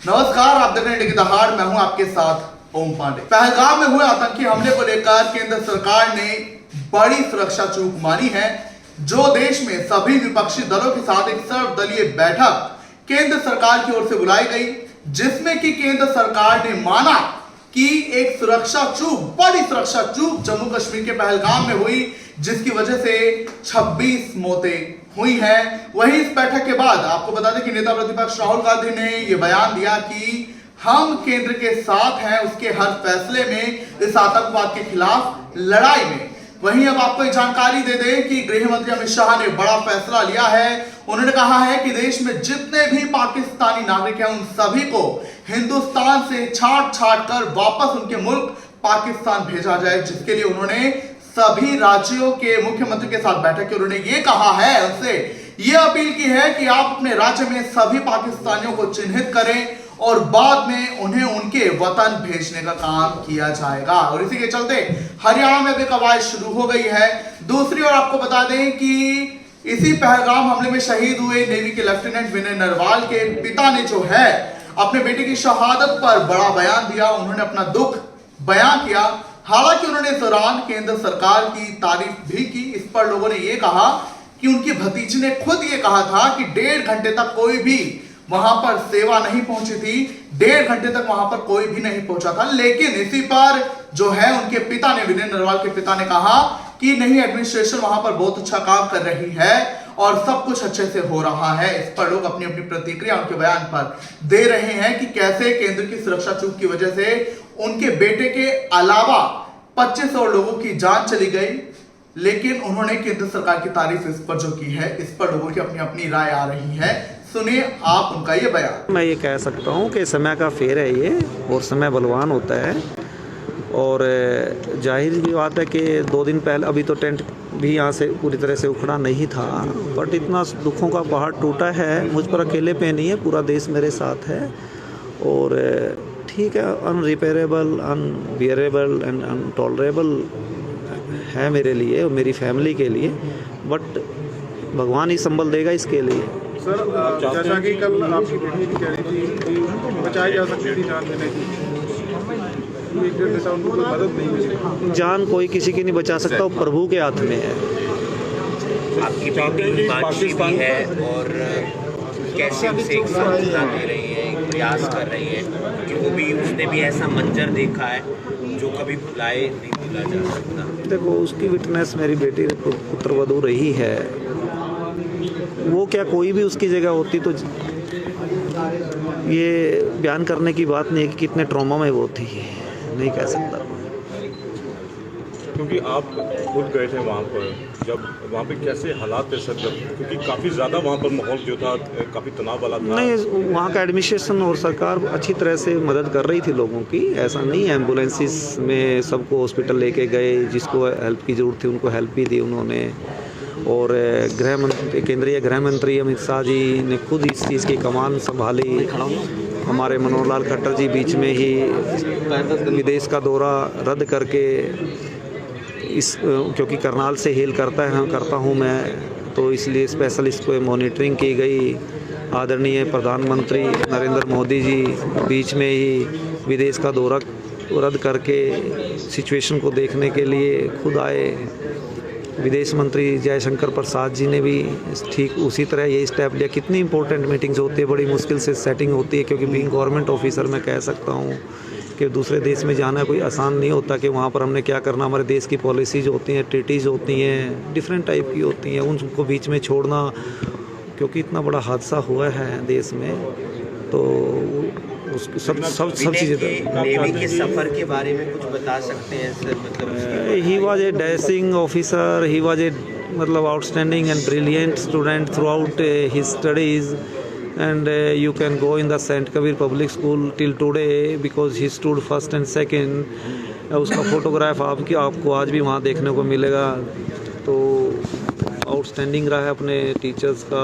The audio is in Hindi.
नमस्कार, आप देख रहे हैं द हार्ड। मैं हूं आपके साथ ओम पांडे। पहलगाम में हुए आतंकी हमले को लेकर केंद्र सरकार ने बड़ी सुरक्षा चूक मानी है। जो देश में सभी विपक्षी दलों के साथ एक सर्वदलीय बैठक केंद्र सरकार की ओर से बुलाई गई, जिसमें कि केंद्र सरकार ने माना कि एक सुरक्षा चूक, बड़ी सुरक्षा चूक जम्मू कश्मीर के पहलगाम में हुई, जिसकी वजह से 26 मौतें हुई है। वहीं इस बैठक के बाद आपको बता दें कि नेता प्रतिपक्ष राहुल गांधी ने यह बयान दिया कि हम केंद्र के साथ हैं उसके हर फैसले में, इस आतंकवाद के खिलाफ लड़ाई में। वहीं अब आपको एक जानकारी दे दें कि गृह मंत्री अमित शाह ने बड़ा फैसला लिया है। उन्होंने कहा है कि देश में जितने भी पाकिस्तानी नागरिक हैं उन सभी को हिंदुस्तान से छांट कर वापस उनके मुल्क पाकिस्तान भेजा जाए, जिसके लिए उन्होंने सभी राज्यों के मुख्यमंत्री के साथ बैठक की। उन्होंने ये कहा है, उनसे ये अपील की है कि आप अपने राज्य में सभी पाकिस्तानियों को चिन्हित करें और बाद में उन्हें उनके वतन भेजने का काम किया जाएगा। और इसी के चलते हरियाणा में भी कवायद शुरू हो गई है। दूसरी ओर आपको बता दें कि इसी पहलगाम हमले में शहीद हुए नेवी के लेफ्टिनेंट विनय नरवाल के पिता ने जो है अपने बेटे की शहादत पर बड़ा बयान दिया। उन्होंने अपना दुख बयान किया। हालांकि उन्होंने इस दौरान केंद्र सरकार की तारीफ भी की। इस पर लोगों ने यह कहा कि उनकी भतीजी ने खुद ये कहा था कि 1.5 घंटे तक कोई भी वहां पर सेवा नहीं पहुंची थी, 1.5 घंटे तक वहां पर कोई भी नहीं पहुंचा था। लेकिन इसी पर जो है उनके पिता ने, विनय नरवाल के पिता ने कहा कि नहीं, एडमिनिस्ट्रेशन वहां पर बहुत अच्छा काम कर रही है और सब कुछ अच्छे से हो रहा है। इस पर लोग अपनी अपनी प्रतिक्रिया उनके बयान पर दे रहे हैं कि कैसे केंद्र की सुरक्षा चूक की वजह से उनके बेटे के अलावा 25 और लोगों की जान चली गई। लेकिन उन्होंने केंद्र सरकार की तारीफ इस पर जो की है, इस पर लोगों की अपनी अपनी राय आ रही है। सुनिए आप उनका ये बयान। मैं ये कह सकता हूँ कि समय का फेर है ये, और समय बलवान होता है। और जाहिर सी बात है कि 2 दिन पहले, अभी तो टेंट भी यहाँ से पूरी तरह से उखड़ा नहीं था, बट इतना दुखों का पहाड़ टूटा है। मुझ पर अकेले पे नहीं है, पूरा देश मेरे साथ है। और ठीक है, अनरिपेयरेबल, अनबियरेबल एंड अनटॉलरेबल है मेरे लिए और मेरी फैमिली के लिए, बट भगवान ही संभल देगा इसके लिए। सर, जैसा कि कल आपकी बेटी भी कह रही थी कि बचाई जा सकती थी जान देने की, एक डेढ़ घंटा उनको कोई मदद नहीं मिली। जान कोई किसी की नहीं बचा सकता, वो प्रभु के हाथ में है। आपकी बेटी हिमांशी भी है और कैसे उसे एक सांत्वना दे रही है, एक प्रयास कर रही है कि वो भी, उसने भी ऐसा मंजर देखा है जो कभी भुलाए नहीं भूला जा सकता। देखो, उसकी विटनेस मेरी बेटी पुत्रवधू रही है। वो क्या कोई भी उसकी जगह होती तो ये बयान करने की बात नहीं है कि कितने ट्रॉमा में वो थी, नहीं कह सकता। क्योंकि आप खुद गए थे वहाँ पर, जब वहाँ पे कैसे हालात थे सर, जब क्योंकि काफ़ी ज़्यादा वहाँ पर माहौल जो था काफ़ी तनाव वाला था। नहीं, वहाँ का एडमिनिस्ट्रेशन और सरकार अच्छी तरह से मदद कर रही थी लोगों की, ऐसा नहीं है। एम्बुलेंसेस में सबको हॉस्पिटल लेके गए, जिसको हेल्प की ज़रूरत थी उनको हेल्प भी दी उन्होंने। और केंद्रीय गृह मंत्री अमित शाह जी ने खुद इस चीज़ की कमान संभाली। हमारे मनोहर लाल खट्टर जी बीच में ही विदेश का दौरा रद्द करके क्योंकि करनाल से हेल करता हूँ मैं, तो इसलिए स्पेशल इस पर मॉनिटरिंग की गई। आदरणीय प्रधानमंत्री नरेंद्र मोदी जी बीच में ही विदेश का दौरा रद्द करके सिचुएशन को देखने के लिए खुद आए। विदेश मंत्री जयशंकर प्रसाद जी ने भी ठीक उसी तरह ये स्टेप लिया। कितनी इंपॉर्टेंट मीटिंग्स होती है, बड़ी मुश्किल से सेटिंग होती है, क्योंकि बीइंग गवर्नमेंट ऑफिसर मैं कह सकता हूँ कि दूसरे देश में जाना कोई आसान नहीं होता कि वहाँ पर हमने क्या करना। हमारे देश की पॉलिसीज़ होती हैं, ट्रीटीज़ होती हैं, डिफरेंट टाइप की होती हैं, उनको बीच में छोड़ना, क्योंकि इतना बड़ा हादसा हुआ है देश में, तो उसकी सब चीज़ें। नेवी के सफ़र के बारे में कुछ बता सकते हैं सर? मतलब he was a dashing officer, he was a मतलब outstanding and brilliant student throughout his studies, and you can go in the Saint Kabir Public School till today because he stood first and second. उसका फोटोग्राफ आपको आज भी वहाँ देखने को मिलेगा। तो आउटस्टैंडिंग रहा है अपने टीचर्स का।